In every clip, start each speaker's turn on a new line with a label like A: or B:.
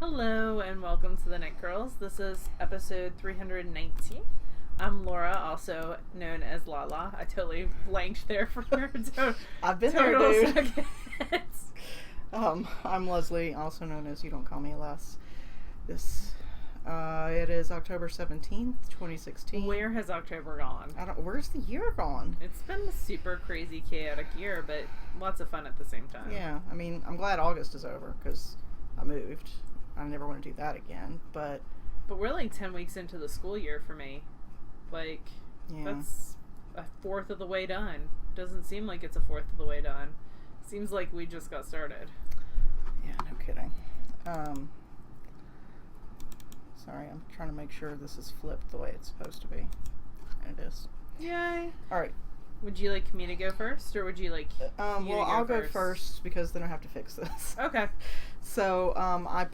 A: Hello and welcome to the TheKnitGirlls. This is episode 319. I'm Laura, also known as Lala. I totally blanked there for her.
B: I've been there, dude. I'm Leslie, also known as You Don't Call Me Les. It is October 17th, 2016.
A: Where has October gone?
B: Where's the year gone?
A: It's been a super crazy, chaotic year, but lots of fun at the same time.
B: Yeah, I mean, I'm glad August is over because I moved. I never want to do that again, but
A: we're like 10 weeks into the school year for me. Like, That's a fourth of the way done. Doesn't seem like it's a fourth of the way done. Seems like we just got started.
B: Yeah, no kidding. Sorry, I'm trying to make sure this is flipped the way it's supposed to be. And it is.
A: Yay.
B: Alright.
A: Would you like me to go first, or would you like
B: well, I'll go first because then I have to fix this.
A: Okay.
B: So, I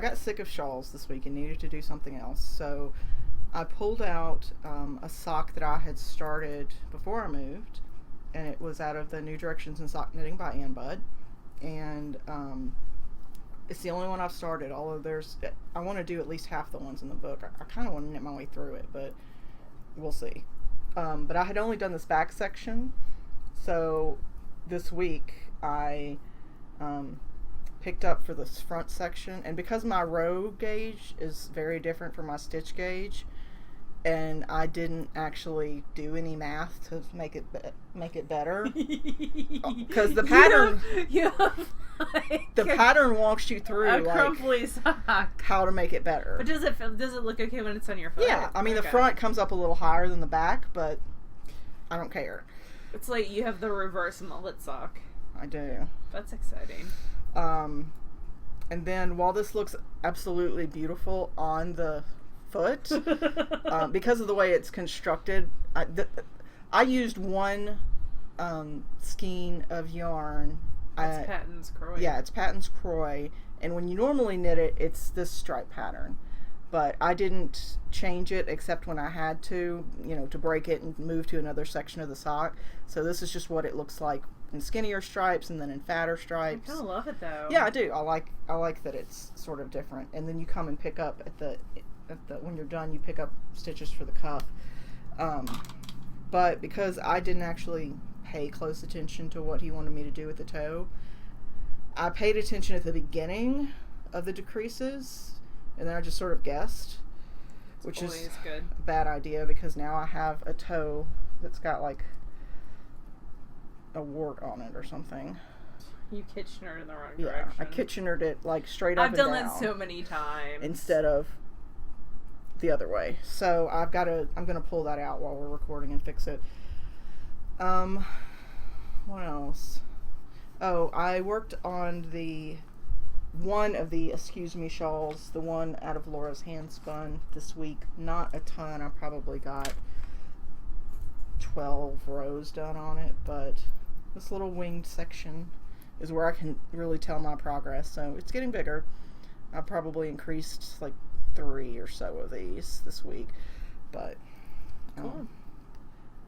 B: got sick of shawls this week and needed to do something else. So, I pulled out a sock that I had started before I moved, and it was out of the New Directions in Sock Knitting by Ann Budd. And it's the only one I've started, although I want to do at least half the ones in the book. I kind of want to knit my way through it, but we'll see. But I had only done this back section, so this week I picked up for this front section, and because my row gauge is very different from my stitch gauge, and I didn't actually do any math to make it better, because the pattern the pattern walks you through
A: a crumply sock
B: how to make it better.
A: But does it look okay when it's on your foot?
B: Yeah, I mean the front comes up a little higher than the back, but I don't care.
A: It's like you have the reverse mullet sock.
B: I do.
A: That's exciting.
B: And then while this looks absolutely beautiful on the foot, because of the way it's constructed, I used one skein of yarn.
A: It's Patton's Croy.
B: Yeah, it's Patton's Croy, and when you normally knit it, it's this stripe pattern. But I didn't change it except when I had to, to break it and move to another section of the sock. So this is just what it looks like in skinnier stripes and then in fatter stripes.
A: I kind of love it though.
B: Yeah, I do. I like that it's sort of different. And then you come and pick up at the when you're done, you pick up stitches for the cuff. But because I didn't actually pay close attention to what he wanted me to do with the toe, I paid attention at the beginning of the decreases, and then I just sort of guessed, which is
A: good.
B: A bad idea because now I have a toe that's got like a wart on it or something.
A: You Kitchenered in the wrong direction.
B: Yeah, I Kitchenered it like straight up and down.
A: I've done that so many times.
B: Instead of the other way. So I'm gonna pull that out while we're recording and fix it. What else? Oh, I worked on one of the Excuse Me shawls, the one out of Laura's hand spun this week. Not a ton. I probably got 12 rows done on it, but this little winged section is where I can really tell my progress. So it's getting bigger. I probably increased like 3 or so of these this week, but
A: cool.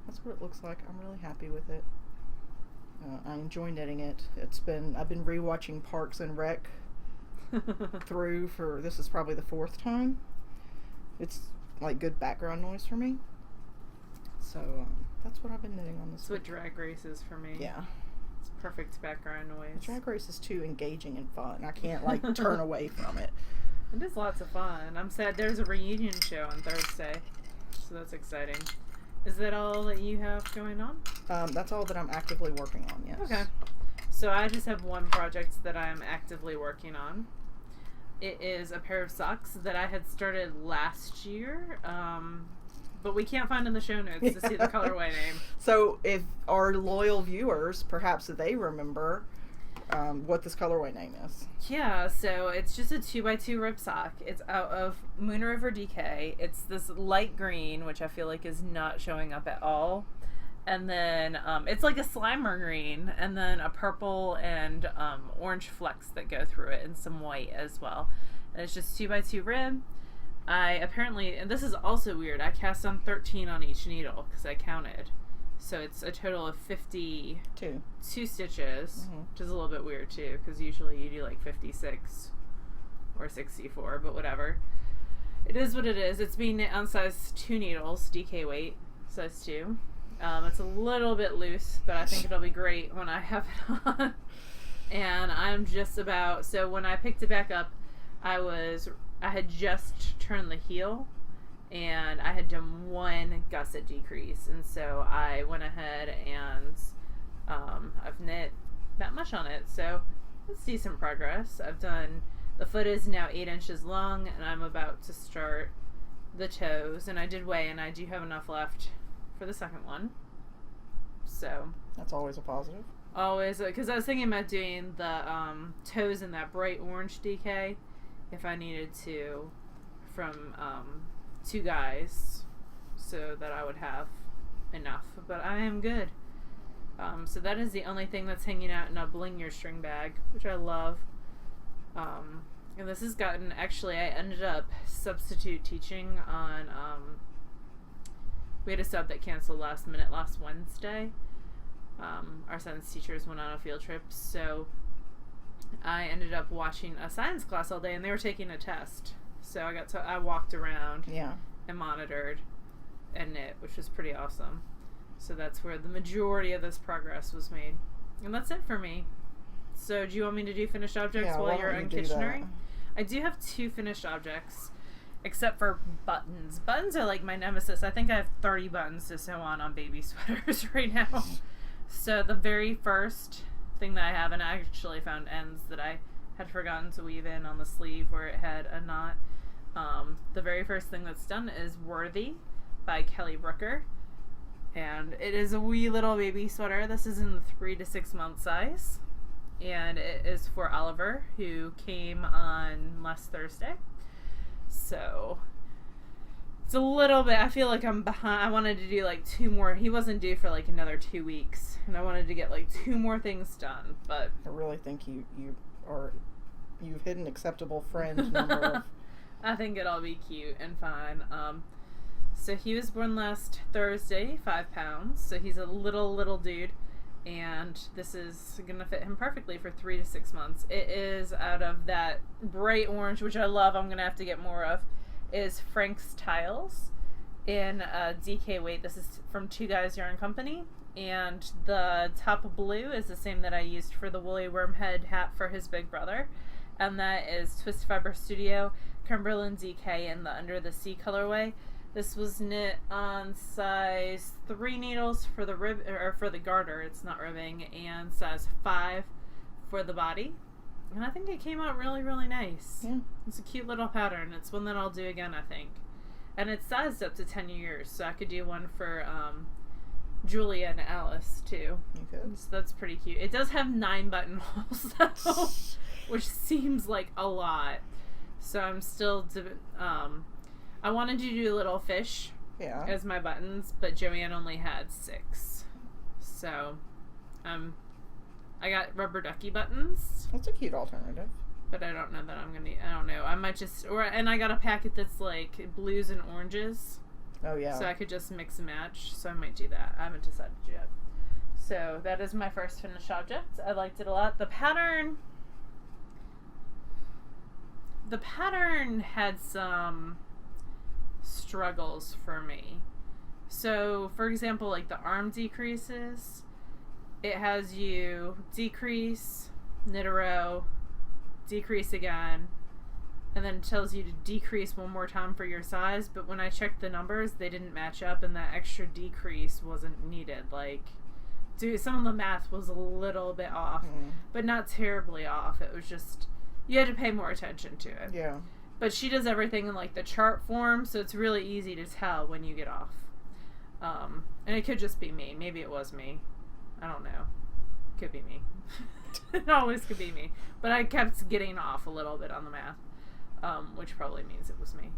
B: That's what it looks like. I'm really happy with it. I enjoy knitting it. I've been rewatching Parks and Rec through this is probably the 4th time. It's like good background noise for me. So that's what I've been knitting on this.
A: That's what Drag Race is for me.
B: Yeah.
A: It's perfect background noise.
B: Drag Race is too engaging and fun. I can't like turn away from it.
A: It is lots of fun. I'm sad there's a reunion show on Thursday, so that's exciting. Is that all that you have going on?
B: That's all that I'm actively working on, yes.
A: Okay. So I just have one project that I'm actively working on. It is a pair of socks that I had started last year, but we can't find in the show notes to see the colorway name.
B: So if our loyal viewers, perhaps they remember what this colorway name is.
A: Yeah, so it's just a 2x2 rib sock. It's out of Moon River DK. It's this light green, which I feel like is not showing up at all. And then it's like a Slimer green, and then a purple and orange flecks that go through it, and some white as well. And it's just 2x2 rib. I apparently, and this is also weird, I cast on 13 on each needle because I counted. So it's a total of 52 stitches, which is a little bit weird too, because usually you do like 56 or 64, but whatever. It is what it is. It's being knit on size 2 needles, DK weight, size 2. It's a little bit loose, but I think it'll be great when I have it on. And I'm just about, so when I picked it back up, I had just turned the heel, and I had done 1 gusset decrease, and so I went ahead and I've knit that much on it, so it's decent progress. The foot is now 8 inches long, and I'm about to start the toes, and I did weigh, and I do have enough left for the second one. So
B: that's always a positive.
A: Always, because I was thinking about doing the toes in that bright orange DK if I needed to from 2 guys, so that I would have enough, but I am good. So that is the only thing that's hanging out in a bling your string bag, which I love. And this has gotten, actually, I ended up substitute teaching on, we had a sub that canceled last minute last Wednesday. Our science teachers went on a field trip, so I ended up watching a science class all day, and they were taking a test. So I walked around and monitored and knit, which was pretty awesome. So that's where the majority of this progress was made. And that's it for me. So do you want me to do finished objects while you're unkitchenery? I do have 2 finished objects, except for buttons. Buttons are like my nemesis. I think I have 30 buttons to sew on baby sweaters right now. So the very first thing that I have, and I actually found ends that I had forgotten to weave in on the sleeve where it had a knot. The very first thing that's done is Worthy by Kelly Brooker. And it is a wee little baby sweater. This is in the 3 to 6 month size. And it is for Oliver, who came on last Thursday. So it's a little bit, I feel like I'm behind. I wanted to do like 2 more. He wasn't due for like another 2 weeks. And I wanted to get like 2 more things done. But
B: I really think you've hit an acceptable fringe number of...
A: I think it'll be cute and fine. So he was born last Thursday, 5 pounds. So he's a little dude. And this is going to fit him perfectly for 3 to 6 months. It is out of that bright orange, which I love. I'm going to have to get more of. Is Frank's Tiles in DK weight. This is from 2 Guys Yarn Company. And the top blue is the same that I used for the woolly wormhead hat for his big brother. And that is Twist Fiber Studio, Cumberland DK in the Under the Sea colorway. This was knit on size 3 needles for the for the garter, it's not ribbing, and size 5 for the body. And I think it came out really, really nice. Yeah. It's a cute little pattern. It's one that I'll do again, I think. And it's sized up to 10 years, so I could do one for Julia and Alice too.
B: You could.
A: So that's pretty cute. It does have 9 buttonholes though, which seems like a lot. So I'm still I wanted to do little fish as my buttons, but Joanne only had 6. So, I got rubber ducky buttons.
B: That's a cute alternative.
A: But I don't know that I'm gonna. I don't know. I might just and I got a packet that's like blues and oranges.
B: Oh yeah.
A: So I could just mix and match. So I might do that. I haven't decided yet. So that is my first finished object. I liked it a lot. The pattern had some struggles for me. So, for example, like the arm decreases, it has you decrease, knit a row, decrease again, and then it tells you to decrease 1 more time for your size, but when I checked the numbers, they didn't match up, and that extra decrease wasn't needed. Like, some of the math was a little bit off, but not terribly off. It was just, you had to pay more attention to it.
B: Yeah.
A: But she does everything in like the chart form, so it's really easy to tell when you get off. And it could just be me. Maybe it was me. I don't know. Could be me. It always could be me. But I kept getting off a little bit on the math, which probably means it was me.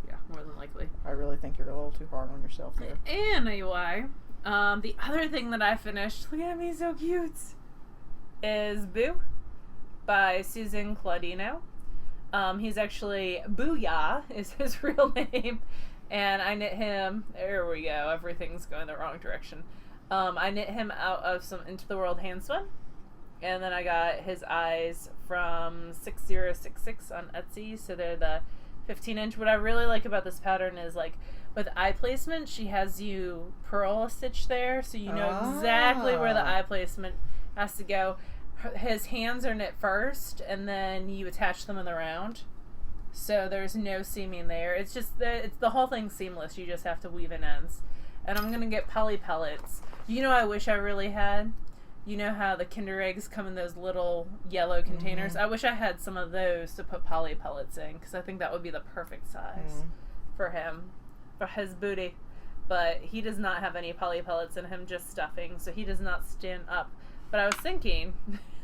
A: Yeah, more than likely.
B: I really think you're a little too hard on yourself there.
A: Anyway, the other thing that I finished, look at me, so cute, is Boo by Susan Claudino. He's actually Booyah is his real name, and I knit him, there we go, everything's going the wrong direction. I knit him out of some Into the World hand swim, and then I got his eyes from 6066 on Etsy. So they're the 15-inch. What I really like about this pattern is, like, with eye placement, she has you purl a stitch there, so you know exactly where the eye placement has to go. His hands are knit first, and then you attach them in the round. So there's no seaming there. It's just the whole thing's seamless. You just have to weave in ends. And I'm gonna get poly pellets. You know, I wish I really had. You know how the Kinder Eggs come in those little yellow containers? I wish I had some of those to put poly pellets in, because I think that would be the perfect size for him, for his booty. But he does not have any poly pellets in him, just stuffing, so he does not stand up. But I was thinking,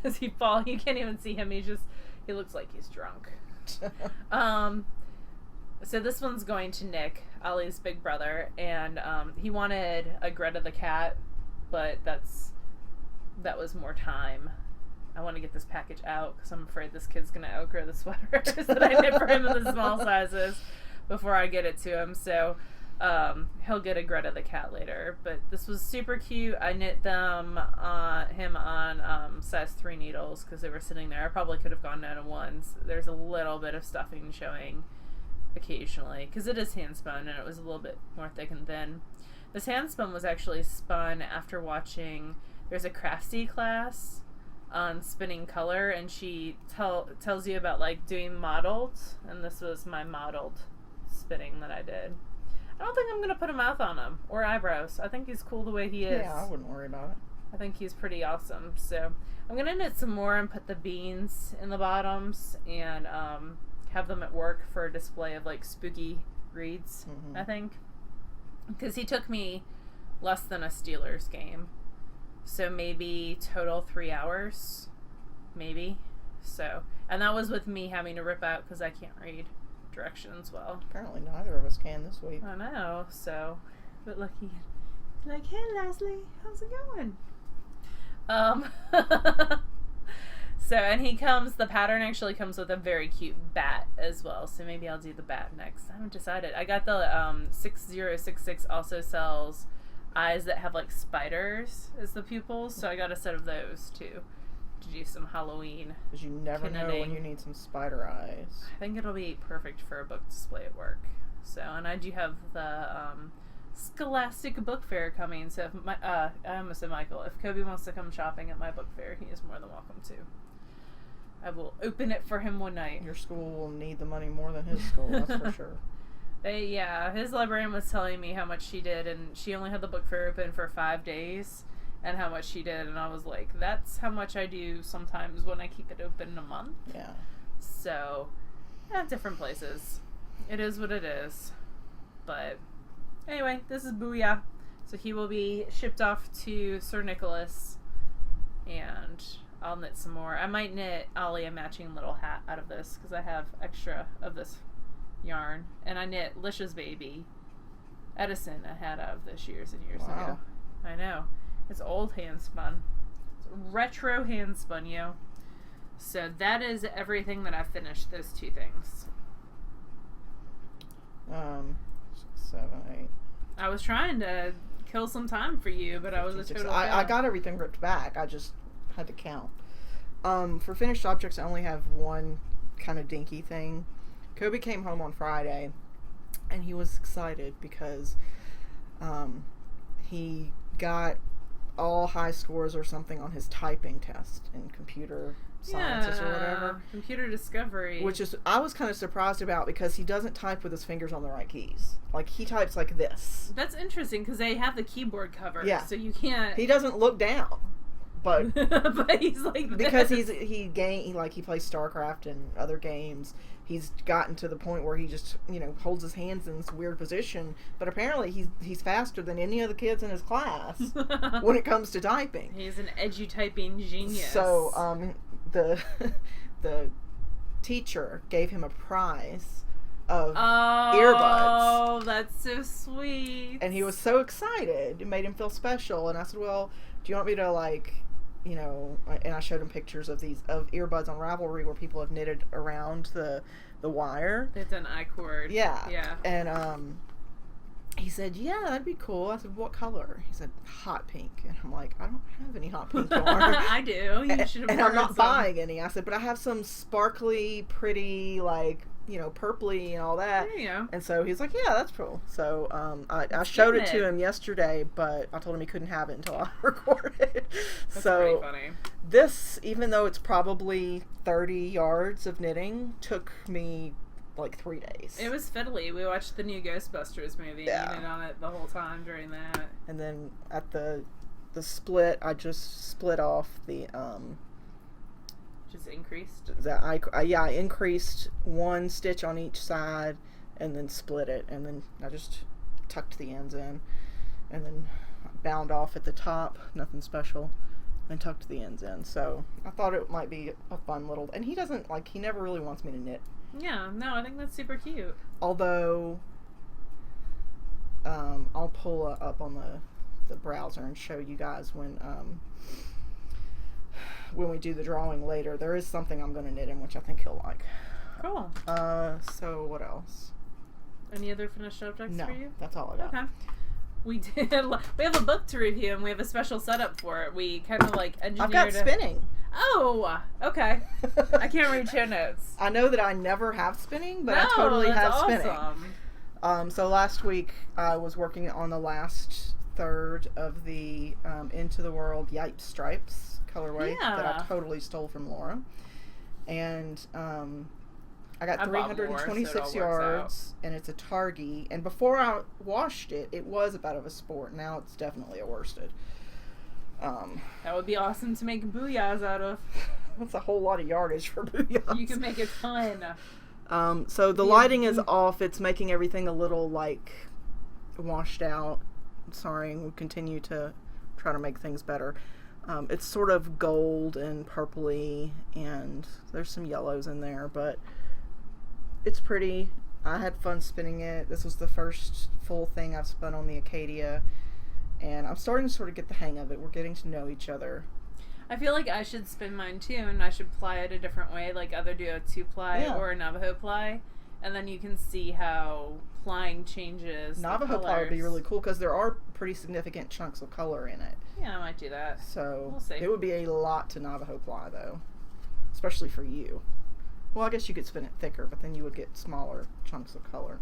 A: as he falls, you can't even see him. He looks like he's drunk. So this one's going to Nick, Ollie's big brother, and he wanted a Greta the cat, but that was more time. I want to get this package out because I'm afraid this kid's going to outgrow the sweaters that I knit for him in the small sizes before I get it to him. So he'll get a Greta the cat later. But this was super cute. I knit him on size 3 needles because they were sitting there. I probably could have gone down to 1s. There's a little bit of stuffing showing occasionally because it is hand spun, and it was a little bit more thick and thin. This hand spun was actually spun after watching, there's a Craftsy class on spinning color, and she tells you about, like, doing modeled, and this was my modeled spinning that I did. I don't think I'm going to put a mouth on him or eyebrows. I think he's cool the way he is.
B: Yeah, I wouldn't worry about it.
A: I think he's pretty awesome. So I'm going to knit some more and put the beans in the bottoms and have them at work for a display of, like, spooky reads, I think. Because he took me less than a Steelers game. So maybe total 3 hours. Maybe. So, and that was with me having to rip out because I can't read directions well.
B: Apparently neither of us can this week.
A: I know, so, but lucky. Like, hey Leslie, how's it going? So, and the pattern actually comes with a very cute bat as well, so maybe I'll do the bat next. I haven't decided. I got the 6066 also sells eyes that have, like, spiders as the pupils, so I got a set of those too to do some Halloween.
B: Because you never know when you need some spider eyes.
A: I think it'll be perfect for a book display at work. So, and I do have the Scholastic Book Fair coming, so if I almost said Michael, if Kobe wants to come shopping at my book fair, he is more than welcome to. I will open it for him one night.
B: Your school will need the money more than his school, that's for sure.
A: His librarian was telling me how much she did, and she only had the book fair open for 5 days, and how much she did, and I was like, that's how much I do sometimes when I keep it open a month.
B: Yeah.
A: So, different places. It is what it is. But, anyway, this is Booyah. So he will be shipped off to Sir Nicholas, and I'll knit some more. I might knit Ollie a matching little hat out of this, because I have extra of this yarn. And I knit Lisha's baby, Edison, a hat out of this years and years ago. I know. It's old hand spun. It's retro hand spun, yo. So that is everything that I finished, those 2 things.
B: 7, 8.
A: I was trying to kill some time for you, but I was a total
B: I got everything ripped back. I just had to count. For finished objects, I only have one kind of dinky thing. Kobe came home on Friday, and he was excited because he got all high scores or something on his typing test in computer sciences or whatever.
A: Computer discovery.
B: Which is, I was kind of surprised about because he doesn't type with his fingers on the right keys. Like, he types like this.
A: That's interesting because they have the keyboard cover.
B: Yeah.
A: So you can't.
B: He doesn't look down. But
A: but he's like this.
B: Because he plays StarCraft and other games. He's gotten to the point where he just, holds his hands in this weird position. But apparently he's faster than any of the kids in his class when it comes to typing.
A: He's an edu-typing genius.
B: So, the teacher gave him a prize of earbuds.
A: Oh, that's so sweet.
B: And he was so excited. It made him feel special. And I said, well, do you want me to, and I showed him pictures of earbuds on Ravelry where people have knitted around the wire.
A: They've done I-cord.
B: Yeah.
A: Yeah.
B: And he said, yeah, that'd be cool. I said, what color? He said, hot pink. And I'm like, I don't have any hot pink yarn.
A: I do. You should have
B: and I'm not
A: some.
B: buying any. I said, but I have some sparkly, pretty, like, you know, purpley and all that.
A: There you go.
B: And so he's like, yeah, that's cool. So I showed it to him yesterday, but I told him he couldn't have it until I recorded.
A: That's
B: so
A: pretty funny.
B: This, even though it's probably 30 yards of knitting, took me like 3 days.
A: It was fiddly. We watched the new Ghostbusters movie.
B: Yeah.
A: And knit on it the whole time during that.
B: And then at the split, I just split off the
A: Just increased.
B: I increased one stitch on each side and then split it, and then I just tucked the ends in and then bound off at the top, nothing special, and tucked the ends in. So I thought it might be a fun little, and he doesn't, like, he never really wants me to knit.
A: Yeah, no, I think that's super cute.
B: Although I'll pull up on the browser and show you guys when we do the drawing later. There is something I'm going to knit in, which I think he'll like.
A: Cool.
B: So what else?
A: Any other finished objects
B: No,
A: for you?
B: that's all I got.
A: Okay. We have a book to review, and we have a special setup for it. We kind of like engineered.
B: I've got spinning.
A: Oh, okay. I can't read show notes.
B: I know that I never have spinning, but
A: No,
B: I totally
A: that's
B: have
A: awesome.
B: spinning. So last week I was working on the last third of the Into the World Yipe Stripes colorway that I totally stole from Laura. And I got 326 yards, and it's a Targhee. And before I washed it, it was a bit of a sport. Now it's definitely a worsted.
A: That would be awesome to make booyahs out of.
B: That's a whole lot of yardage for booyahs.
A: You can make a ton.
B: So the lighting is off. It's making everything a little, like, washed out. Sorry, we'll continue to try to make things better. It's sort of gold and purpley, and there's some yellows in there, but it's pretty. I had fun spinning it. This was the first full thing I've spun on the Acadia, and I'm starting to sort of get the hang of it. We're getting to know each other.
A: I feel like I should spin mine too, and I should ply it a different way, like either do a 2-ply or a Navajo ply, and then you can see how plying changes.
B: Navajo ply would be really cool because there are pretty significant chunks of color in it.
A: Yeah, I might do that.
B: So
A: we'll see.
B: It would be a lot to Navajo ply, though, especially for you. Well, I guess you could spin it thicker, but then you would get smaller chunks of color.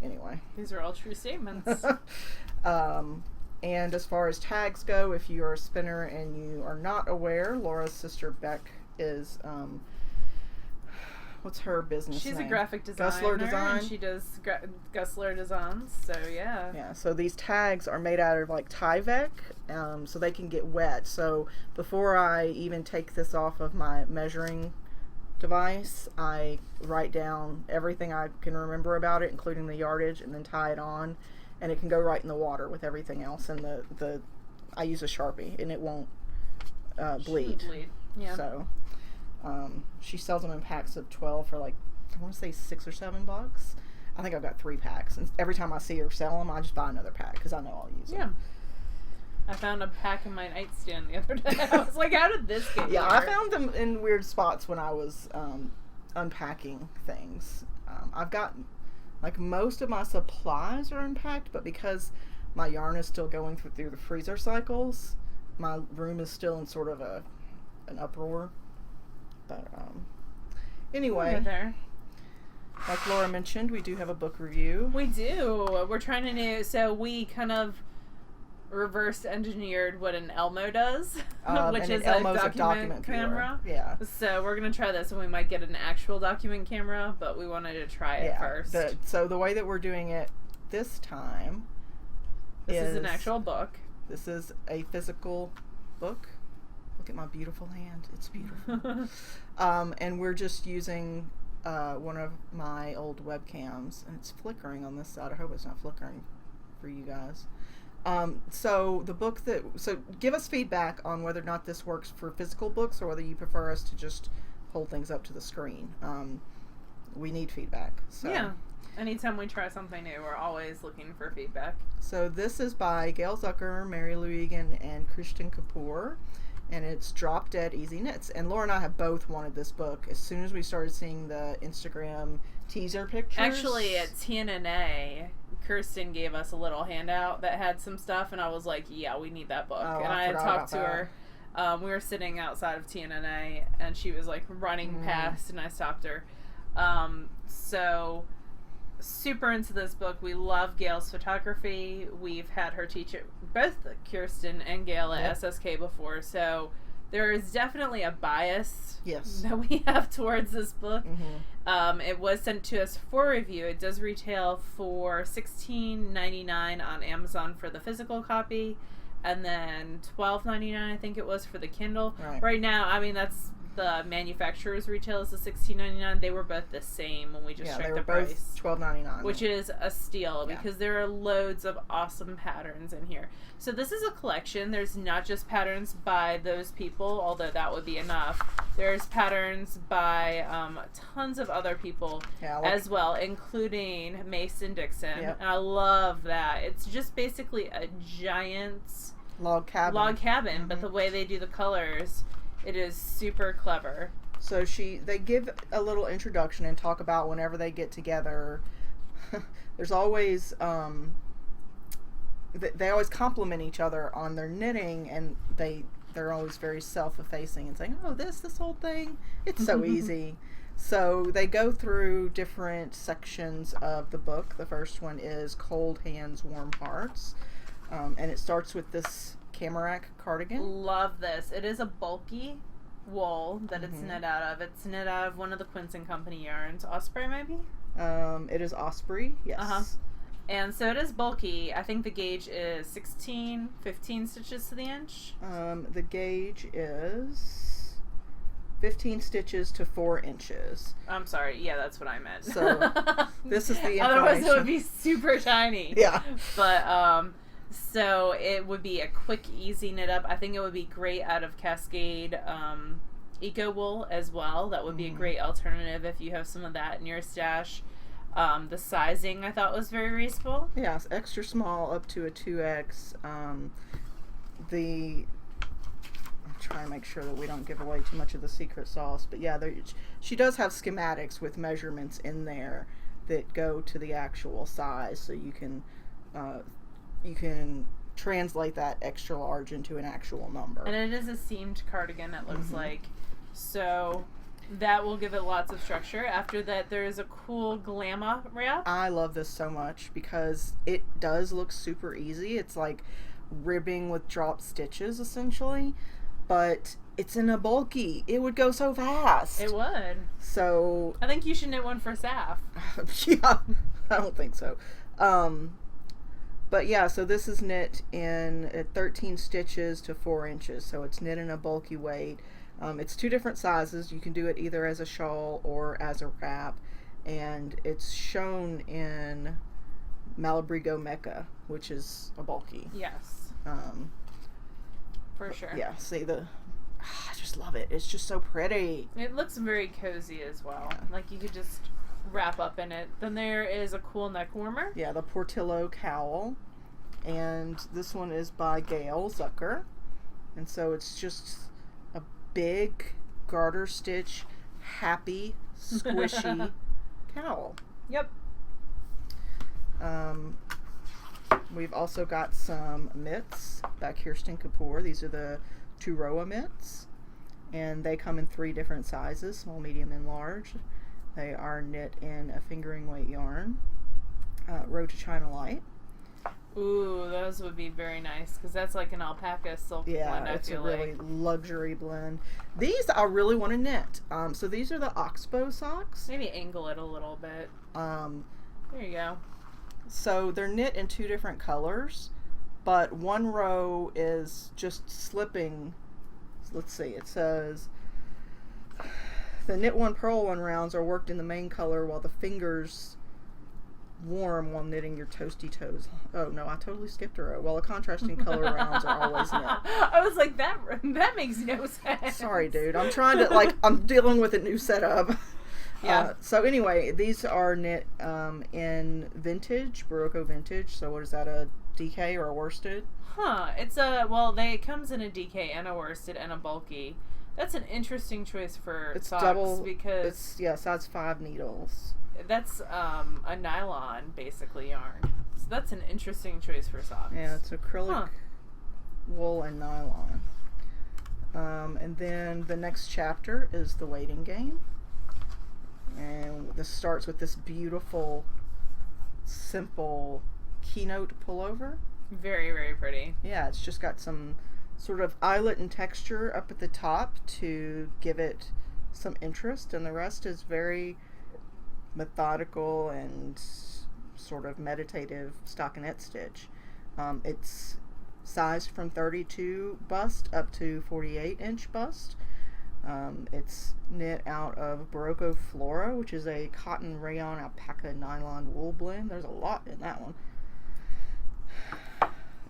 B: Anyway.
A: These are all true statements.
B: And as far as tags go, if you are a spinner and you are not aware, Laura's sister Beck is, what's her business name?
A: She's a graphic designer.
B: Gusler Design.
A: And she does Gusler Designs, so yeah.
B: Yeah, so these tags are made out of like Tyvek, so they can get wet. So before I even take this off of my measuring device, I write down everything I can remember about it, including the yardage, and then tie it on, and it can go right in the water with everything else. And I use a Sharpie, and it won't bleed.
A: Yeah.
B: So she sells them in packs of 12 for, like, I want to say $6 or $7. I think I've got 3 packs, and every time I see her sell them, I just buy another pack because I know I'll use them.
A: I found a pack in my nightstand the other day. I was like, how did this get here?
B: I found them in weird spots when I was unpacking things. I've got, like, most of my supplies are unpacked, but because my yarn is still going through the freezer cycles, my room is still in sort of an uproar. But anyway, like Laura mentioned, we do have a book review.
A: We do. We're trying to do, so we kind of reverse engineered what an Elmo does, which is a document camera.
B: Yeah.
A: So we're going to try this, and we might get an actual document camera, but we wanted to try it first.
B: So the way that we're doing it this time
A: is an actual book.
B: This is a physical book. Look at my beautiful hand. It's beautiful. And we're just using one of my old webcams, and it's flickering on this side. I hope it's not flickering for you guys. So give us feedback on whether or not this works for physical books or whether you prefer us to just hold things up to the screen. We need feedback. So.
A: Yeah. Anytime we try something new, we're always looking for feedback.
B: So this is by Gale Zucker, Mary Lou Eagan, and Kirsten Kapur. and it's Drop Dead Easy Knits. And Laura and I have both wanted this book as soon as we started seeing the Instagram teaser pictures.
A: Actually, at TNNA, Kirsten gave us a little handout that had some stuff, and I was like, yeah, we need that book.
B: Oh,
A: and I had talked to her. We were sitting outside of TNNA, and she was like running past, and I stopped her. So super into this book. We love Gale's photography. We've had her teach it, both Kirsten and Gale at SSK before, so there is definitely a bias that we have towards this book. It was sent to us for review. It does retail for $16.99 on Amazon for the physical copy, and then $12.99 I think it was for the Kindle. Right now, I mean, that's the manufacturer's retail is the $16.99. They were both the same when we just checked the price.
B: $12.99,
A: which is a steal because there are loads of awesome patterns in here. So this is a collection. There's not just patterns by those people, although that would be enough. There's patterns by tons of other people as well, including Mason Dixon. And I love that. It's just basically a giant
B: log cabin,
A: but the way they do the colors, it is super clever.
B: So they give a little introduction and talk about whenever they get together. There's always they always compliment each other on their knitting, and they're always very self-effacing and saying, "Oh, this whole thing, it's so easy." So they go through different sections of the book. The first one is Cold Hands, Warm Hearts, and it starts with this Camarac cardigan.
A: Love this. It is a bulky wool that it's knit out of. It's knit out of one of the Quinson Company yarns. Osprey, maybe?
B: It is Osprey, yes.
A: And so it is bulky. I think the gauge is 15 stitches to the inch.
B: The gauge is 15 stitches to 4 inches.
A: I'm sorry. Yeah, that's what I meant.
B: So this is the information.
A: Otherwise it would be super tiny.
B: Yeah.
A: But, so it would be a quick, easy knit up. I think it would be great out of Cascade Eco Wool as well. That would be a great alternative if you have some of that in your stash. The sizing I thought was very reasonable.
B: Yeah, it's extra small up to a 2X. I'm trying to make sure that we don't give away too much of the secret sauce. But yeah, she does have schematics with measurements in there that go to the actual size, so you can translate that extra large into an actual number.
A: And it is a seamed cardigan, it looks like. So that will give it lots of structure. After that, there is a cool Glamma wrap.
B: I love this so much because it does look super easy. It's like ribbing with drop stitches, essentially. But it's in a bulky. It would go so fast.
A: It would.
B: So
A: I think you should knit one for SAFF.
B: Yeah, I don't think so. But yeah, so this is knit in 13 stitches to 4 inches. So it's knit in a bulky weight. It's 2 different sizes. You can do it either as a shawl or as a wrap. And it's shown in Malabrigo Mecca, which is a bulky.
A: Yes. For sure.
B: Yeah, see I just love it. It's just so pretty.
A: It looks very cozy as well. Yeah. Like you could just wrap up in it. Then there is a cool neck warmer.
B: Yeah, the Portillo cowl. And this one is by Gale Zucker. And so it's just a big garter stitch, happy, squishy cowl.
A: Yep.
B: We've also got some mitts by Kirsten Kapur. These are the Turoa mitts. And they come in 3 different sizes, small, medium, and large. They are knit in a fingering weight yarn, Road to China Light.
A: Ooh, those would be very nice because that's like an alpaca silk blend.
B: Yeah, it's a really luxury blend. These I really want to knit. So these are the Oxbow socks.
A: Maybe angle it a little bit. There you go.
B: So they're knit in 2 different colors, but one row is just slipping. Let's see, it says the knit one, purl one rounds are worked in the main color while the fingers warm while knitting your toasty toes. Oh no, I totally skipped a row. While the contrasting color rounds are always knit.
A: I was like, that makes no sense.
B: Sorry, dude. I'm trying to, I'm dealing with a new setup.
A: Yeah.
B: So anyway, these are knit in vintage, Barocco vintage. So what is that, a DK or a worsted.
A: Huh. It comes in a DK and a worsted and a bulky. That's an interesting choice for socks
B: double,
A: because
B: size 5 needles.
A: that's a nylon basically yarn. So that's an interesting choice for socks.
B: Yeah, it's acrylic wool and nylon. And then the next chapter is the waiting game. And this starts with this beautiful, simple keynote pullover.
A: Very, very pretty.
B: Yeah, it's just got some sort of eyelet and texture up at the top to give it some interest, and the rest is very methodical and sort of meditative stockinette stitch. It's sized from 32 bust up to 48 inch bust. It's knit out of Barocco Flora, which is a cotton rayon alpaca nylon wool blend. There's a lot in that one.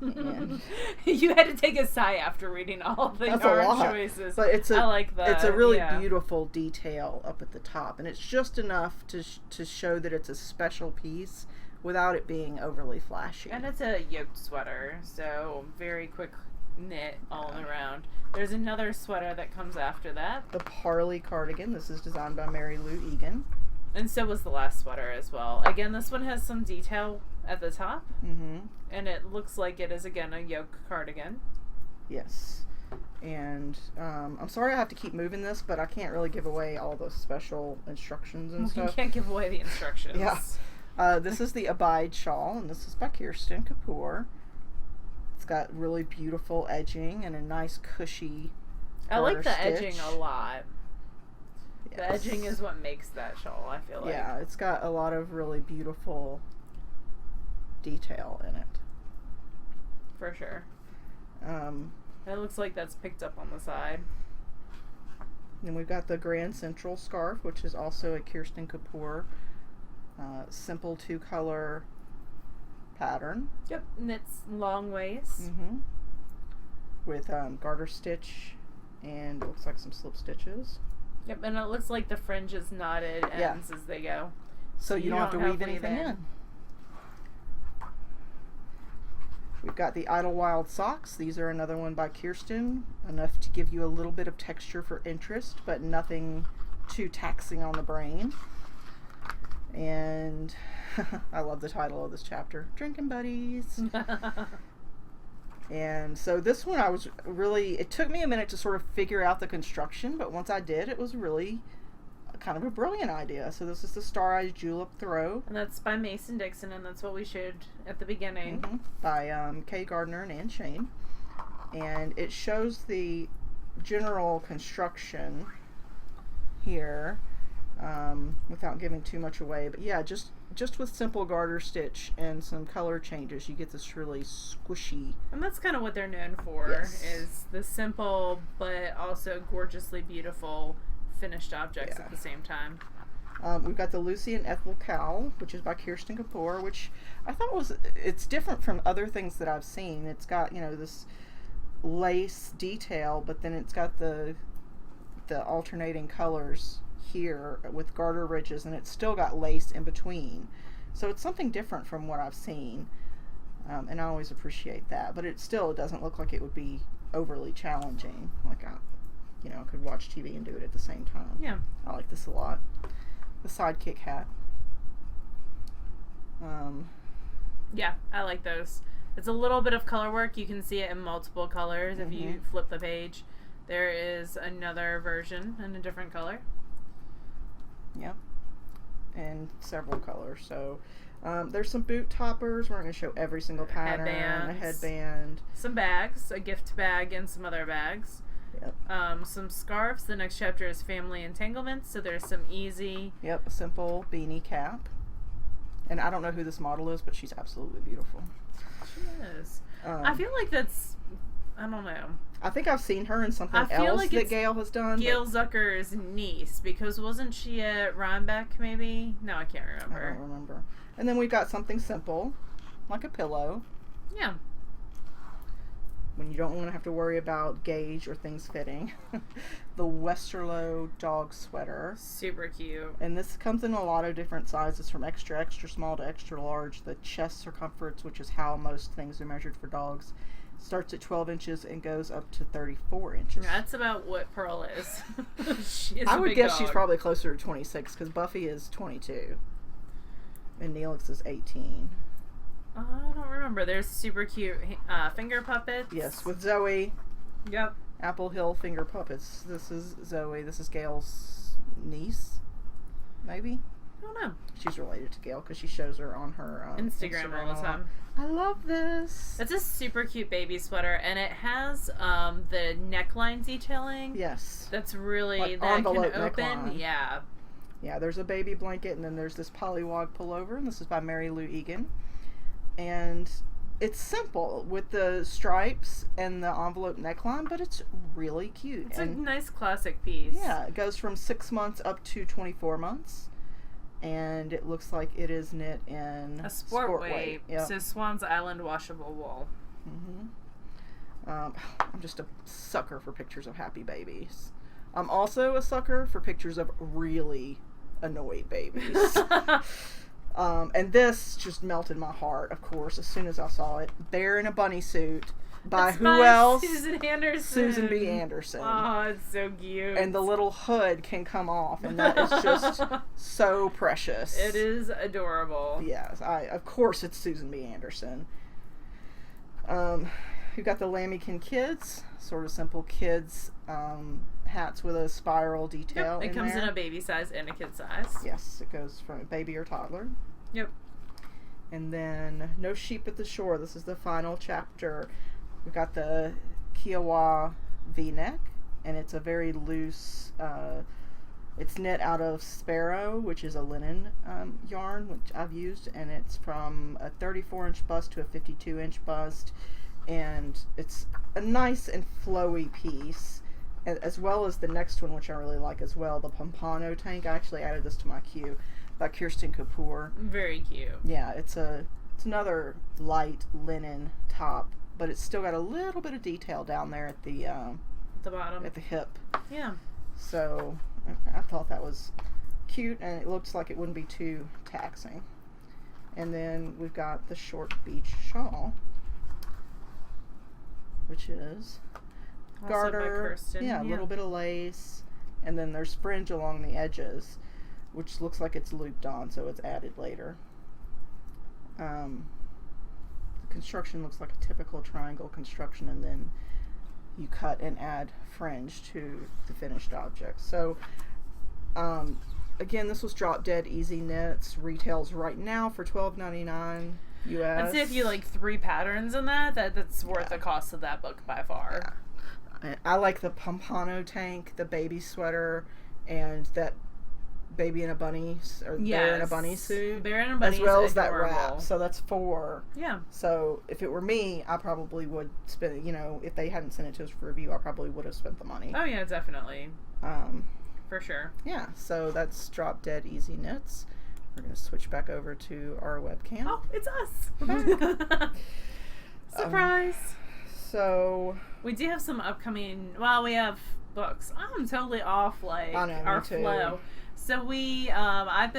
B: And
A: you had to take a sigh after reading all the yarn choices.
B: But
A: I like that.
B: It's a really beautiful detail up at the top, and it's just enough to show that it's a special piece without it being overly flashy.
A: And it's a yoked sweater, so very quick knit all around. There's another sweater that comes after that.
B: The Parley cardigan. This is designed by Mary Lou Eagan.
A: And so was the last sweater as well. Again, this one has some detail at the top.
B: Mm-hmm.
A: And it looks like it is, again, a yoke cardigan.
B: Yes. And I'm sorry I have to keep moving this, but I can't really give away all the special instructions and stuff.
A: You can't give away the instructions.
B: Yeah. This is the Abide shawl, and this is by Kirsten Kapur. It's got really beautiful edging and a nice cushy
A: I like the
B: stitch.
A: edging a lot.
B: Yes.
A: The edging is what makes that shawl, I feel like.
B: Yeah, it's got a lot of really beautiful detail in it.
A: For sure. It looks like that's picked up on the side.
B: Then we've got the Grand Central scarf, which is also a Kirsten Kapur simple 2-color pattern.
A: Yep, and it's long waist.
B: Mm-hmm. With garter stitch and it looks like some slip stitches.
A: Yep, and it looks like the fringe is knotted ends as they go.
B: So you don't have to weave anything in. We've got the Idlewild socks. These are another one by Kirsten. Enough to give you a little bit of texture for interest, but nothing too taxing on the brain. And I love the title of this chapter, Drinking Buddies. And so this one it took me a minute to sort of figure out the construction, but once I did, it was really kind of a brilliant idea. So this is the Star-Eyed Julep Throw.
A: And that's by Mason Dixon, and that's what we showed at the beginning.
B: Mm-hmm. By Kay Gardner and Ann Shane. And it shows the general construction here without giving too much away. But yeah, just with simple garter stitch and some color changes, you get this really squishy.
A: And that's kind of what they're known for,
B: Yes.
A: is the simple but also gorgeously beautiful finished objects at the same time.
B: We've got the Lucy and Ethel Cowl, which is by Kirsten Kapur, which I thought it's different from other things that I've seen. It's got, this lace detail, but then it's got the alternating colors here with garter ridges, and it's still got lace in between. So it's something different from what I've seen, and I always appreciate that. But it still doesn't look like it would be overly challenging. Like I could watch TV and do it at the same time.
A: Yeah.
B: I like this a lot. The sidekick hat.
A: Yeah, I like those. It's a little bit of color work. You can see it in multiple colors if you flip the page. There is another version in a different color.
B: Yep. And several colors. So there's some boot toppers. We're not going to show every single pattern. A headband.
A: Some bags, a gift bag, and some other bags.
B: Yep.
A: Some scarves. The next chapter is family entanglements. So there's some easy.
B: Yep, a simple beanie cap. And I don't know who this model is, but she's absolutely beautiful.
A: She is. I feel like that's, I don't know.
B: I think I've seen her in something else that Gale has done.
A: Gale Zucker's niece, because wasn't she at Rhinebeck maybe? No, I can't remember.
B: I don't remember. And then we've got something simple, like a pillow.
A: Yeah.
B: when you don't want to have to worry about gauge or things fitting. The Westerlo dog sweater.
A: Super cute.
B: And this comes in a lot of different sizes, from extra, extra small to extra large. The chest circumference, which is how most things are measured for dogs, starts at 12 inches and goes up to 34 inches.
A: That's about what Pearl is. She is
B: I
A: a
B: would
A: big
B: guess
A: dog.
B: she's probably closer to 26, because Buffy is 22. And Neelix is 18.
A: I don't remember. There's super cute finger puppets.
B: Yes, with Zoe.
A: Yep.
B: Apple Hill finger puppets. This is Zoe. This is Gale's niece, maybe?
A: I don't know.
B: She's related to Gale because she shows her on her
A: Instagram all the time.
B: I love this.
A: It's a super cute baby sweater, and it has the neckline detailing.
B: Yes.
A: That's really,
B: Like
A: that
B: envelope
A: can open.
B: neckline.
A: Yeah.
B: Yeah, there's a baby blanket, and then there's this polywog pullover, and this is by Mary Lou Eagan. And it's simple with the stripes and the envelope neckline, but it's really cute.
A: It's
B: and
A: a nice classic piece.
B: yeah, it goes from 6 months up to 24 months. And it looks like it is knit in
A: A sport weight.
B: Yep.
A: So Swan's Island washable wool.
B: I'm just a sucker for pictures of happy babies. I'm also a sucker for pictures of really annoyed babies. And this just melted my heart, of course, as soon as I saw it. Bear in a bunny suit. By who else?
A: Susan Anderson.
B: Susan B. Anderson.
A: Oh, it's so cute.
B: And the little hood can come off, and that is just so precious.
A: It is adorable.
B: Yes, of course it's Susan B. Anderson. You've got the Lambiekin Kids, sort of simple kids hats with a spiral detail.
A: Yep, it comes
B: there.
A: in a baby size and a kid size.
B: Yes, it goes from a baby or toddler.
A: Yep.
B: And then No Sheep at the Shore. This is the final chapter. We've got the Kiowa V-neck, and it's a very loose, it's knit out of Sparrow, which is a linen yarn, which I've used, and it's from a 34-inch bust to a 52-inch bust, and it's a nice and flowy piece, as well as the next one, which I really like as well, the Pompano Tank. I actually added this to my queue, by Kirsten Kapur.
A: Very cute.
B: Yeah, it's another light linen top, but it's still got a little bit of detail down there at the
A: bottom,
B: at the hip.
A: Yeah.
B: So I thought that was cute, and it looks like it wouldn't be too taxing. And then we've got the short beach shawl, which is
A: Also
B: garter,
A: by Kirsten.
B: yeah, a little bit of lace, and then there's fringe along the edges, which looks like it's looped on, so it's added later. The construction looks like a typical triangle construction, and then you cut and add fringe to the finished object. So, again, this was Drop Dead Easy Knits. Retails right now for $12.99 US.
A: I'd say if you like 3 patterns in that's worth the cost of that book by far.
B: Yeah. I like the Pompano Tank, the baby sweater, and that baby in a bunny, or bear in a bunny suit.
A: Bear in a bunny,
B: as well as
A: adorable.
B: that wrap. So that's 4.
A: Yeah.
B: So if it were me, I probably would spend, if they hadn't sent it to us for review, I probably would have spent the money.
A: Oh yeah, definitely. For sure.
B: Yeah, so that's Drop Dead Easy Knits. We're going to switch back over to our webcam.
A: Oh, it's us. We're back. Surprise.
B: So
A: we do have some upcoming, we have books. I'm totally off our flow. So I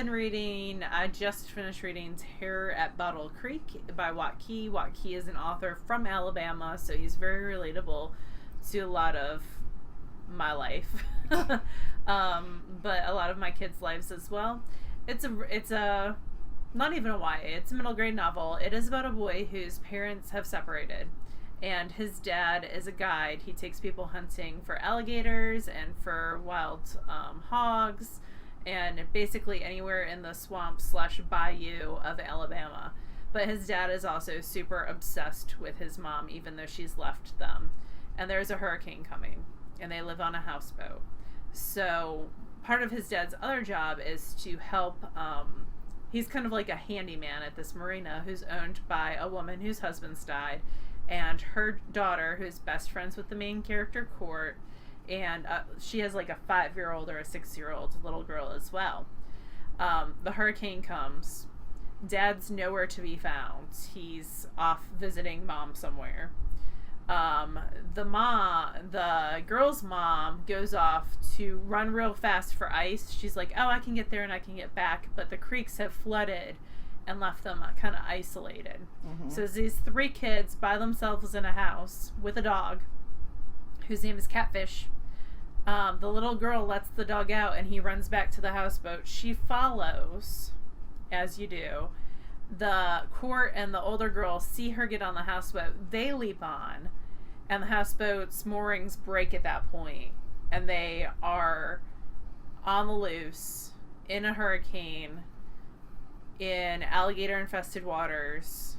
A: just finished reading Terror at Bottle Creek by Wat Key. Wat Key is an author from Alabama, so he's very relatable to a lot of my life. But a lot of my kids' lives as well. It's a not even a YA, it's a middle grade novel. It is about a boy whose parents have separated, and his dad is a guide. He takes people hunting for alligators and for wild hogs, and basically anywhere in the swamp/bayou of Alabama. But his dad is also super obsessed with his mom, even though she's left them. And there's a hurricane coming, and they live on a houseboat. So part of his dad's other job is to help, he's kind of like a handyman at this marina who's owned by a woman whose husband's died, and her daughter, who's best friends with the main character, Court, and she has like a 5-year-old or a 6-year-old little girl as well. The hurricane comes. Dad's nowhere to be found. He's off visiting mom somewhere. the girl's mom goes off to run real fast for ice. She's like, oh, I can get there and I can get back, but the creeks have flooded and left them kind of isolated. Mm-hmm. So these 3 kids by themselves in a house with a dog whose name is Catfish. The little girl lets the dog out and he runs back to the houseboat. She follows, as you do. The Court and the older girl see her get on the houseboat. They leap on, and the houseboat's moorings break at that point, and they are on the loose in a hurricane in alligator-infested waters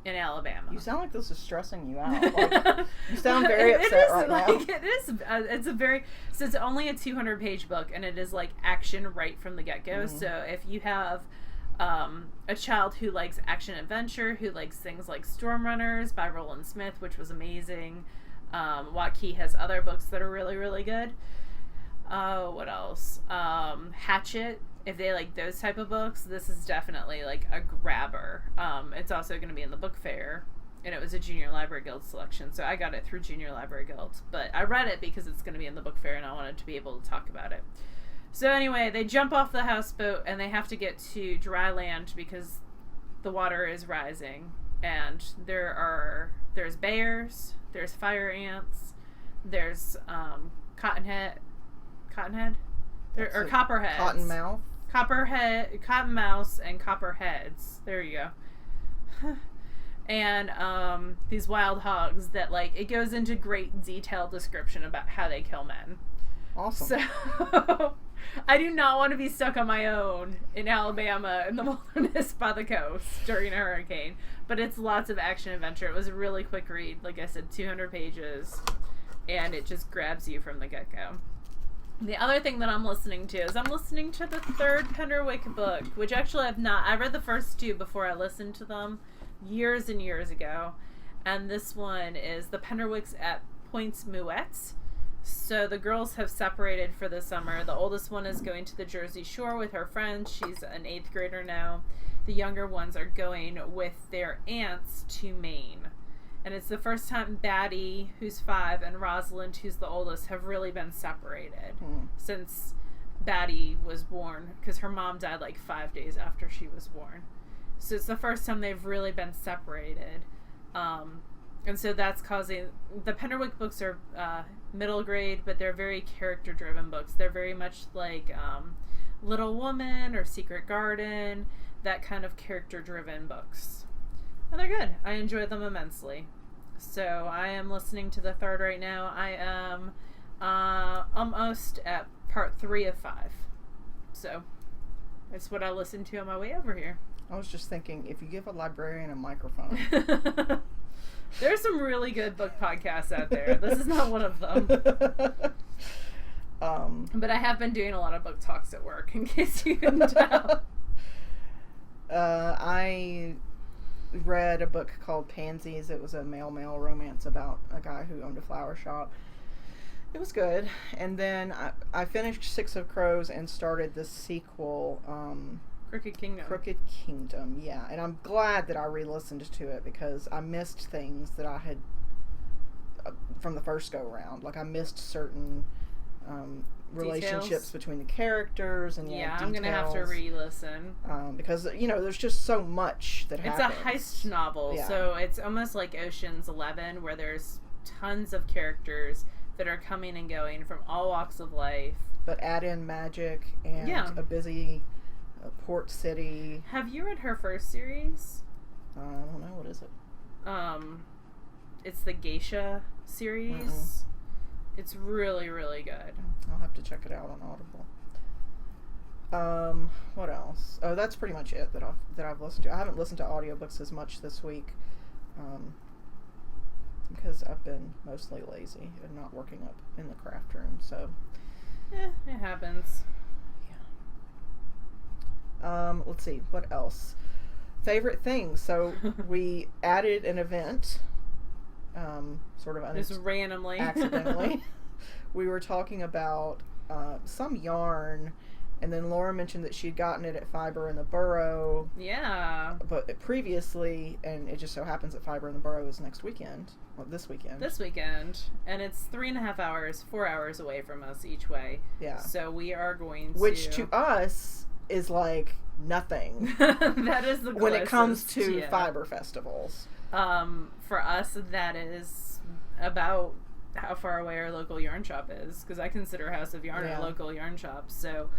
A: in Alabama.
B: You sound like this is stressing you out. Like, you sound very upset right now.
A: It is. So it's only a 200-page book, and it is like action right from the get-go. Mm-hmm. So if you have a child who likes action adventure, who likes things like Storm Runners by Roland Smith, which was amazing. Waukee has other books that are really, really good. What else? Hatchet. If they like those type of books, this is definitely like a grabber. It's also going to be in the book fair, and it was a Junior Library Guild selection, so I got it through Junior Library Guild. But I read it because it's going to be in the book fair, and I wanted to be able to talk about it. So anyway, they jump off the houseboat, and they have to get to dry land because the water is rising, and there's bears, there's fire ants, there's cottonhead, or copperheads.
B: Cottonmouth.
A: Cottonmouse, and copperheads. There you go. And these wild hogs that, like, it goes into great detailed description about how they kill men.
B: Awesome.
A: So I do not want to be stuck on my own in Alabama in the wilderness by the coast during a hurricane. But it's lots of action adventure. It was a really quick read. Like I said, 200 pages. And it just grabs you from the get-go. The other thing that I'm listening to is I'm listening to the 3rd Penderwick book, which actually I read the first 2 before I listened to them years and years ago. And this one is The Penderwicks at Points Muettes. So the girls have separated for the summer. The oldest one is going to the Jersey Shore with her friends. She's an 8th grader now. The younger ones are going with their aunts to Maine. And it's the first time Batty, who's 5, and Rosalind, who's the oldest, have really been separated since Batty was born, because her mom died like 5 days after she was born. So it's the first time they've really been separated. And so that's causing... The Penderwick books are middle grade, but they're very character-driven books. They're very much like Little Woman or Secret Garden, that kind of character-driven books. And they're good. I enjoy them immensely. So I am listening to the 3rd right now. I am almost at part 3 of 5. So that's what I listened to on my way over here.
B: I was just thinking, if you give a librarian a microphone.
A: There's some really good book podcasts out there. This is not one of them. But I have been doing a lot of book talks at work, in case you couldn't tell.
B: I read a book called Pansies. It was a male romance about a guy who owned a flower shop. It was good. And then I finished Six of Crows and started the sequel,
A: Crooked
B: Kingdom, yeah. And I'm glad that I re-listened to it because I missed things that I had from the first go-round. Like, I missed certain relationships between the characters and
A: I'm gonna have to re-listen
B: because there's just so much that happens.
A: It's a heist novel, so it's almost like Ocean's 11, where there's tons of characters that are coming and going from all walks of life, but
B: add in magic and a busy port city.
A: Have you read her first series?
B: I don't know, what is it?
A: It's the Geisha series. It's really, really good.
B: I'll have to check it out on Audible. What else? Oh, that's pretty much it that I've listened to. I haven't listened to audiobooks as much this week because I've been mostly lazy and not working up in the craft room. So,
A: it happens.
B: Yeah. Let's see. What else? Favorite things. So we added an event. Sort of
A: just randomly,
B: accidentally. We were talking about some yarn And then Laura mentioned that she'd gotten it at Fiber in the Boro.
A: Yeah.
B: But previously, and it just so happens that Fiber in the Boro is next weekend. Well, this weekend.
A: This weekend. And it's 3.5 hours, 4 hours away from us each way.
B: Yeah.
A: So we are going to...
B: Which to us is like nothing.
A: That is the closest.
B: When it comes to Fiber festivals.
A: For us, that is about how far away our local yarn shop is. Because I consider House of Yarn a local yarn shop. So...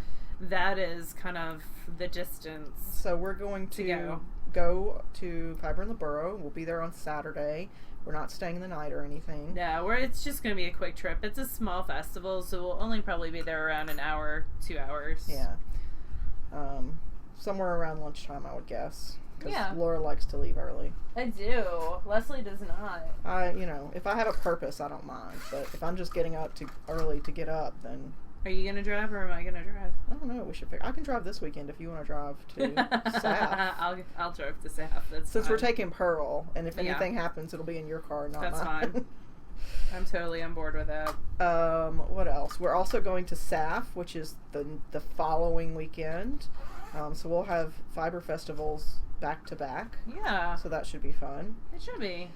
A: that is kind of the distance.
B: So we're going to go to Fiber in the Boro. We'll be there on Saturday. We're not staying the night or anything.
A: No, it's just going to be a quick trip. It's a small festival, so we'll only probably be there around an hour, 2 hours.
B: Yeah. Somewhere around lunchtime, I would guess. Because
A: Yeah.
B: Laura likes to leave early.
A: I do. Leslie does not.
B: If I have a purpose, I don't mind. But if I'm just getting up early to get up, then...
A: Are you gonna drive or am I gonna drive?
B: I don't know. We should figure. I can drive this weekend if you want to drive to SAFF.
A: I'll drive to SAFF. That's
B: Since
A: fine.
B: we're taking Pearl, and if anything happens, it'll be in your car, not
A: That's
B: mine.
A: fine. I'm totally on board with that.
B: What else? We're also going to SAFF, which is the following weekend. So we'll have Fiber festivals back to back.
A: Yeah.
B: So that should be fun.
A: It should be.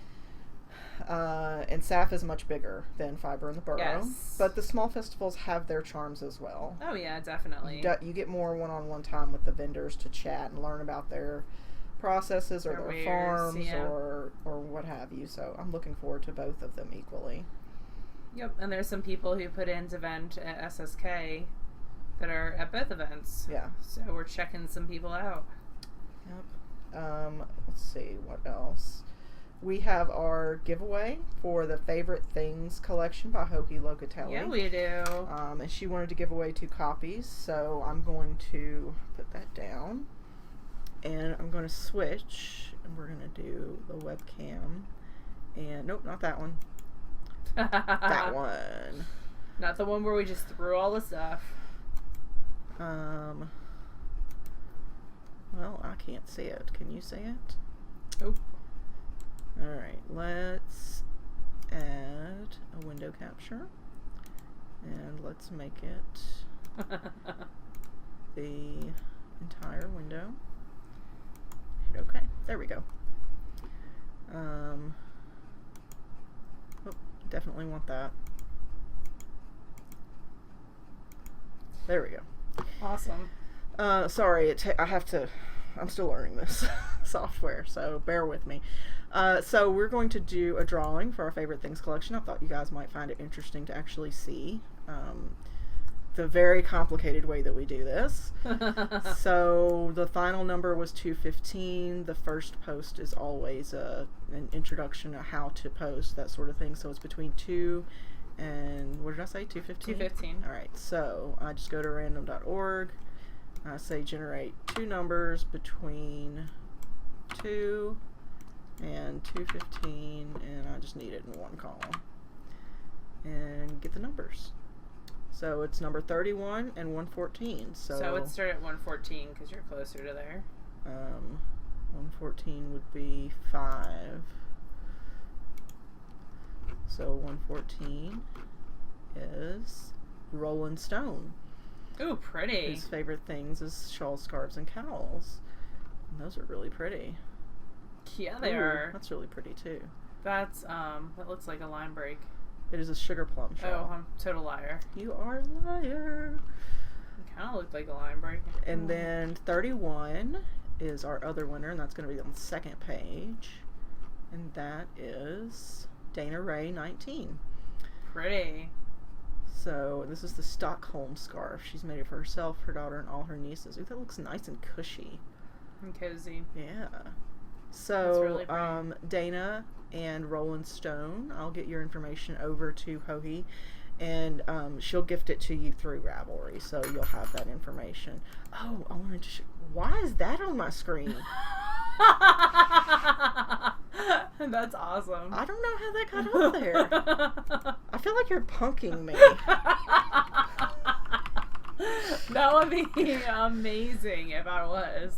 B: And SAFF is much bigger than Fiber in the Boro.
A: Yes.
B: But the small festivals have their charms as well.
A: Oh, yeah, definitely.
B: You get more one-on-one time with the vendors to chat and learn about their processes or their
A: wares,
B: farms
A: yeah.
B: or what have you. So I'm looking forward to both of them equally.
A: Yep, and there's some people who put in to event at SSK that are at both events.
B: Yeah.
A: So we're checking some people out.
B: Yep. Let's see, what else? We have our giveaway for the Favorite Things collection by Hoki Locatelli.
A: Yeah, we do.
B: And she wanted to give away 2 copies, so I'm going to put that down. And I'm going to switch, and we're going to do the webcam. And, nope, not that one. That one.
A: Not the one where we just threw all the stuff.
B: Well, I can't see it. Can you see it?
A: Nope.
B: Alright, let's add a window capture. And let's make it the entire window. Hit OK. There we go. Definitely want that. There we go.
A: Awesome.
B: Sorry, I'm still learning this software, so bear with me. So we're going to do a drawing for our Favorite Things collection. I thought you guys might find it interesting to actually see the very complicated way that we do this. So the final number was 215. The first post is always an introduction to how to post, that sort of thing. So it's between 2 and, what did I say, 215?
A: 215.
B: All right, so I just go to random.org. I say generate 2 numbers between 2 and 215, and I just need it in one column. And get the numbers. So it's number 31 and 114. So
A: let's start at 114 because you're closer to there.
B: 114 would be 5. So 114 is Rolling Stone.
A: Ooh, pretty.
B: His favorite things is shawls, scarves, and cowls. And those are really pretty.
A: Yeah, they are.
B: That's really pretty too.
A: That's that looks like a line break.
B: It is a sugar plum shawl.
A: Oh, I'm a total liar.
B: You are a liar.
A: It kind of looked like a line break.
B: And then 31 is our other winner, and that's going to be on the second page. And that is Dana Ray 19.
A: Pretty.
B: So this is the Stockholm scarf. She's made it for herself, her daughter, and all her nieces. Ooh, that looks nice and cushy.
A: And cozy.
B: Yeah. So,
A: really pretty.
B: Dana and Rolling Stone, I'll get your information over to Hohi, and she'll gift it to you through Ravelry, so you'll have that information. Oh, I wanted to why is that on my screen?
A: That's awesome.
B: I don't know how that got up there. I feel like you're punking me.
A: That would be amazing if I was.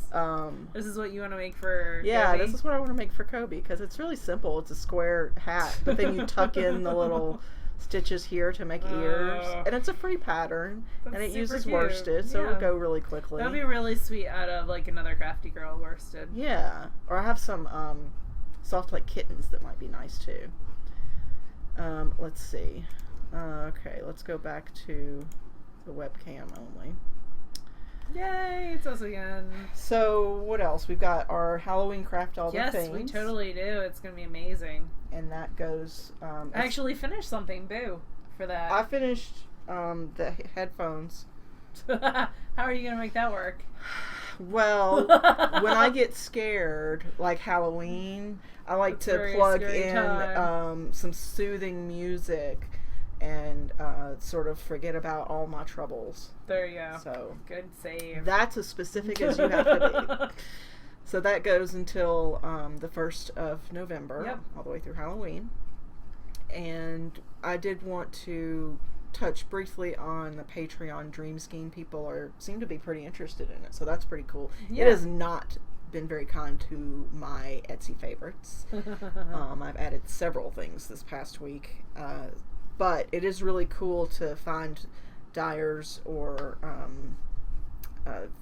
A: This is what you want to make for
B: Yeah,
A: Kobe?
B: this is what I want to make for Kobe, because it's really simple. It's a square hat, but then you tuck in the little stitches here to make ears. And it's a free pattern. And it uses
A: cute.
B: worsted, so it'll go really quickly.
A: That'd be really sweet out of like another Crafty Girl worsted.
B: Yeah. Or I have some soft like kittens that might be nice too. Let's see. Okay, let's go back to the webcam only.
A: Yay, it's us again.
B: So, what else? We've got our Halloween craft all the things.
A: Yes, we totally do. It's going to be amazing.
B: And that goes...
A: I actually finished something, boo, for that.
B: I finished the headphones.
A: How are you going to make that work?
B: Well, when I get scared, like Halloween, I like to plug in some soothing music and sort of forget about all my troubles.
A: There you go.
B: So
A: good save.
B: That's as specific as you have to be. So that goes until the 1st of November, all the way through Halloween. And I did want to touch briefly on the Patreon Dream Scheme. People seem to be pretty interested in it, so that's pretty cool. It has not been very kind to my Etsy favorites. I've added several things this past week. But it is really cool to find dyers or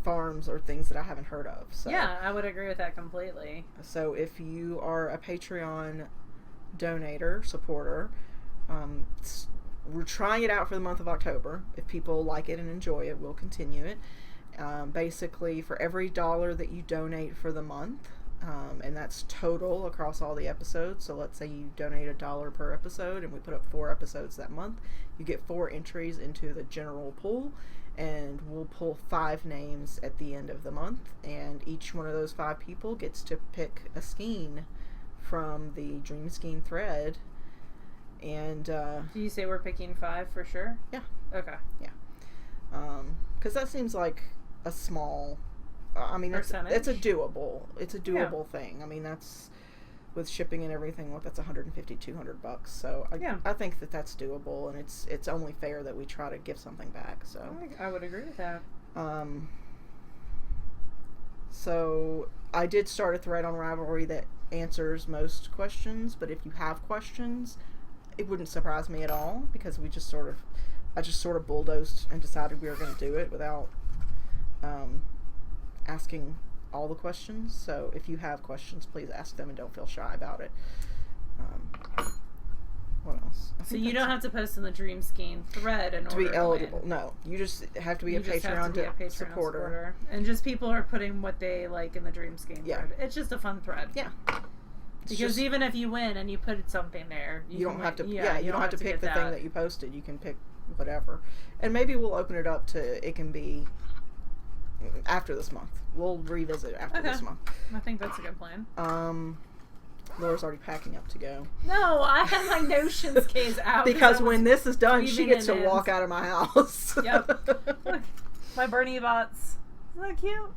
B: farms or things that I haven't heard of. So,
A: yeah, I would agree with that completely.
B: So if you are a Patreon donator, supporter, we're trying it out for the month of October. If people like it and enjoy it, we'll continue it. Basically, for every $1 that you donate for the month, and that's total across all the episodes. So let's say you donate $1 per episode and we put up 4 episodes that month. You get 4 entries into the general pool, and we'll pull 5 names at the end of the month. And each one of those 5 people gets to pick a skein from the Dream Scheme thread. And
A: do you say we're picking 5 for sure?
B: Yeah.
A: Okay.
B: Yeah. Because that seems like a small... I mean, it's a doable thing. I mean, that's with shipping and everything. That's $150-$200. So I think that's doable, and it's only fair that we try to give something back. So
A: I would agree with that.
B: So I did start a thread on Ravelry that answers most questions, but if you have questions, it wouldn't surprise me at all, because I just sort of bulldozed and decided we were going to do it without asking all the questions. So if you have questions, please ask them and don't feel shy about it. What else?
A: So you don't have to post in the Dream Scheme thread in order
B: to be eligible. No, you just have to be a Patreon supporter.
A: And just people are putting what they like in the Dream Scheme thread. It's just a fun thread.
B: Yeah.
A: Because even if you win and you put something there, you
B: don't have to. Yeah, you don't have to pick the thing that you posted. You can pick whatever. And maybe we'll open it up to it can be after this month. We'll revisit after this month.
A: I think that's a good plan.
B: Laura's already packing up to go.
A: No, I have my Notions case out.
B: Because when this is done, she gets to walk out of my house.
A: Yep. Look, my Bernie bots. Isn't that cute?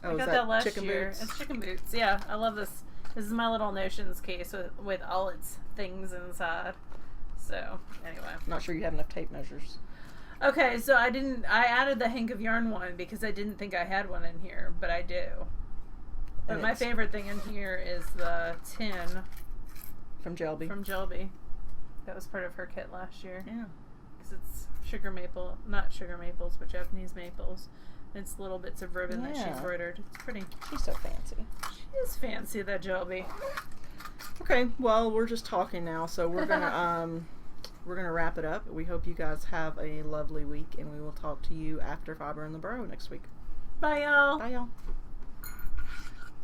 B: Oh,
A: I got that last year. Boots? It's chicken boots. Yeah, I love this. This is my little Notions case with all its things inside. So, anyway.
B: Not sure you had enough tape measures.
A: Okay, so I added the Hank of Yarn one because I didn't think I had one in here, but I do. But my favorite thing in here is the tin.
B: From Jelby.
A: That was part of her kit last year.
B: Yeah.
A: Because it's not sugar maples, but Japanese maples. It's little bits of ribbon that she embroidered. It's pretty.
B: She's so fancy.
A: She is fancy, that Jelby.
B: Okay, well, we're just talking now, so we're gonna wrap it up. We hope you guys have a lovely week, and we will talk to you after Fiber in the Borough next week.
A: Bye, y'all.
B: Bye, y'all.